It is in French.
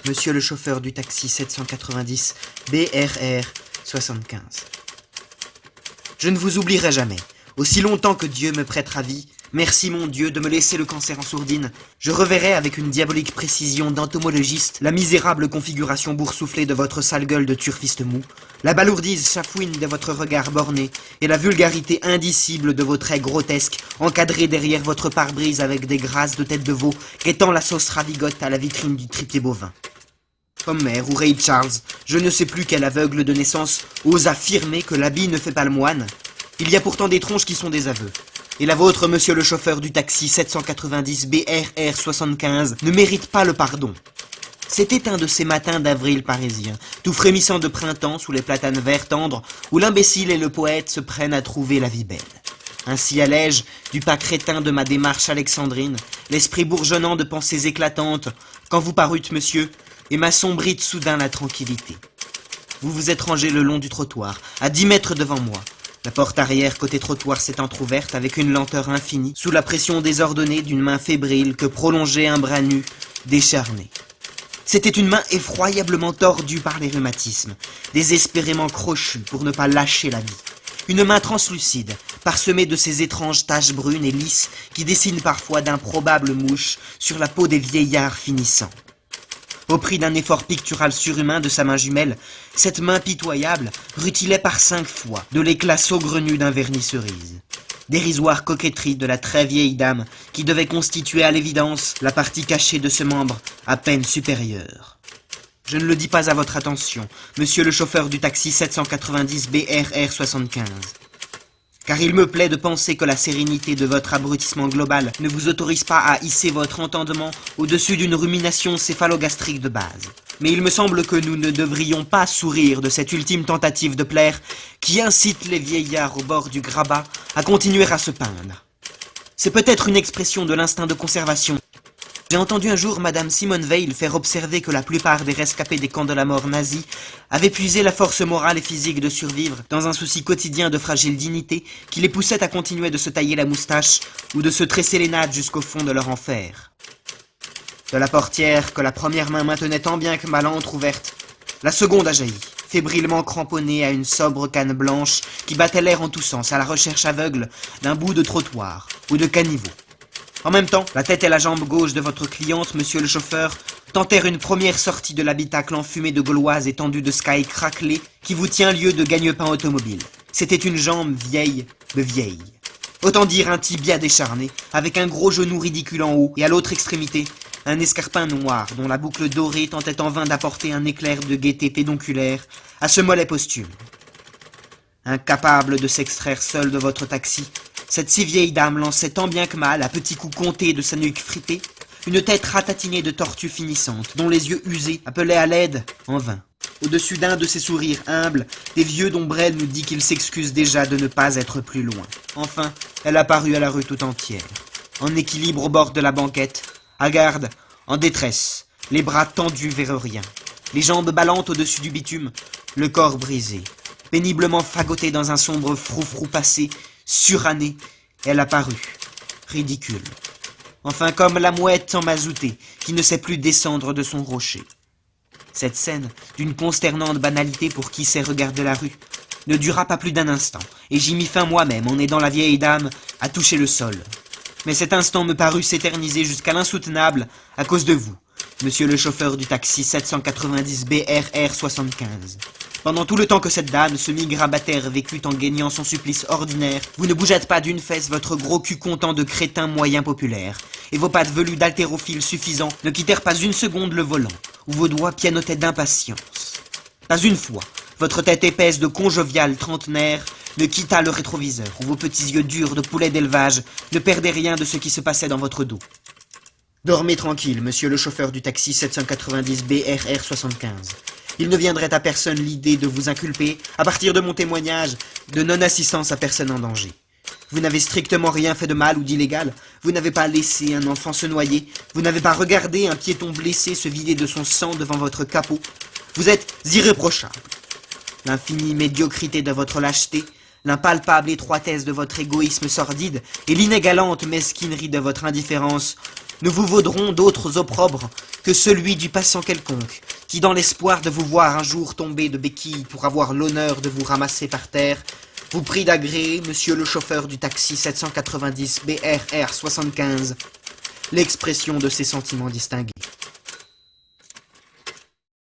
Monsieur le chauffeur du taxi 790 BRR 75. Je ne vous oublierai jamais. Aussi longtemps que Dieu me prêtera vie, merci mon Dieu de me laisser le cancer en sourdine. Je reverrai avec une diabolique précision d'entomologiste la misérable configuration boursouflée de votre sale gueule de turfiste mou, la balourdise chafouine de votre regard borné et la vulgarité indicible de vos traits grotesques encadrés derrière votre pare-brise avec des grâces de tête de veau guettant la sauce ravigote à la vitrine du tripier bovin. Homer ou Ray Charles, je ne sais plus quel aveugle de naissance, ose affirmer que l'habit ne fait pas le moine. Il y a pourtant des tronches qui sont des aveux. Et la vôtre, monsieur le chauffeur du taxi 790 BRR 75, ne mérite pas le pardon. C'était un de ces matins d'avril parisiens, tout frémissant de printemps sous les platanes verts tendres, où l'imbécile et le poète se prennent à trouver la vie belle. Ainsi allais-je, du pas crétin de ma démarche alexandrine, l'esprit bourgeonnant de pensées éclatantes, quand vous parûtes, monsieur, et m'assombrît soudain la tranquillité. Vous vous êtes rangé le long du trottoir, à 10 mètres devant moi. La porte arrière côté trottoir s'est entr'ouverte avec une lenteur infinie, sous la pression désordonnée d'une main fébrile que prolongeait un bras nu, décharné. C'était une main effroyablement tordue par les rhumatismes, désespérément crochue pour ne pas lâcher la vie. Une main translucide, parsemée de ces étranges taches brunes et lisses qui dessinent parfois d'improbables mouches sur la peau des vieillards finissants. Au prix d'un effort pictural surhumain de sa main jumelle, cette main pitoyable rutilait par 5 fois de l'éclat saugrenu d'un vernis cerise. Dérisoire coquetterie de la très vieille dame qui devait constituer à l'évidence la partie cachée de ce membre à peine supérieur. Je ne le dis pas à votre attention, monsieur le chauffeur du taxi 790 BRR 75. Car il me plaît de penser que la sérénité de votre abrutissement global ne vous autorise pas à hisser votre entendement au-dessus d'une rumination céphalogastrique de base. Mais il me semble que nous ne devrions pas sourire de cette ultime tentative de plaire qui incite les vieillards au bord du grabat à continuer à se peindre. C'est peut-être une expression de l'instinct de conservation. J'ai entendu un jour Madame Simone Weil faire observer que la plupart des rescapés des camps de la mort nazis avaient puisé la force morale et physique de survivre dans un souci quotidien de fragile dignité qui les poussait à continuer de se tailler la moustache ou de se tresser les nattes jusqu'au fond de leur enfer. De la portière que la première main maintenait tant bien que mal entr'ouverte, la seconde a jailli, fébrilement cramponnée à une sobre canne blanche qui battait l'air en tous sens à la recherche aveugle d'un bout de trottoir ou de caniveau. En même temps, la tête et la jambe gauche de votre cliente, monsieur le chauffeur, tentèrent une première sortie de l'habitacle enfumé de gauloises étendues de sky craquelées qui vous tient lieu de gagne-pain automobile. C'était une jambe vieille de vieille. Autant dire un tibia décharné, avec un gros genou ridicule en haut et à l'autre extrémité, un escarpin noir dont la boucle dorée tentait en vain d'apporter un éclair de gaieté pédonculaire à ce mollet posthume. Incapable de s'extraire seule de votre taxi, cette si vieille dame lançait tant bien que mal, à petits coups comptés de sa nuque fripée, une tête ratatinée de tortues finissantes, dont les yeux usés appelaient à l'aide en vain. Au-dessus d'un de ses sourires humbles, des vieux dont Brel nous dit qu'il s'excuse déjà de ne pas être plus loin. Enfin, elle apparut à la rue tout entière, en équilibre au bord de la banquette, hagarde, en détresse, les bras tendus vers rien, les jambes ballantes au-dessus du bitume, le corps brisé, péniblement fagoté dans un sombre froufrou passé, surannée, elle apparut, ridicule. Enfin comme la mouette emmazouttée, qui ne sait plus descendre de son rocher. Cette scène, d'une consternante banalité pour qui sait regarder la rue, ne dura pas plus d'un instant, et j'y mis fin moi-même en aidant la vieille dame à toucher le sol. Mais cet instant me parut s'éterniser jusqu'à l'insoutenable à cause de vous, monsieur le chauffeur du taxi 790 BRR 75. Pendant tout le temps que cette dame, semi-grabataire, vécut en gaignant son supplice ordinaire, vous ne bougeâtes pas d'une fesse votre gros cul content de crétin moyen populaire, et vos pattes velues d'haltérophile suffisants ne quittèrent pas une seconde le volant, où vos doigts pianotaient d'impatience. Pas une fois, votre tête épaisse de conjovial trentenaire ne quitta le rétroviseur, où vos petits yeux durs de poulet d'élevage ne perdaient rien de ce qui se passait dans votre dos. Dormez tranquille, monsieur le chauffeur du taxi 790 BRR 75. Il ne viendrait à personne l'idée de vous inculper, à partir de mon témoignage, de non-assistance à personne en danger. Vous n'avez strictement rien fait de mal ou d'illégal, vous n'avez pas laissé un enfant se noyer, vous n'avez pas regardé un piéton blessé se vider de son sang devant votre capot. Vous êtes irréprochable. L'infinie médiocrité de votre lâcheté, l'impalpable étroitesse de votre égoïsme sordide et l'inégalante mesquinerie de votre indifférence ne vous vaudront d'autres opprobres que celui du passant quelconque, qui dans l'espoir de vous voir un jour tomber de béquilles pour avoir l'honneur de vous ramasser par terre, vous prie d'agréer, monsieur le chauffeur du taxi 790 BRR 75, l'expression de ses sentiments distingués.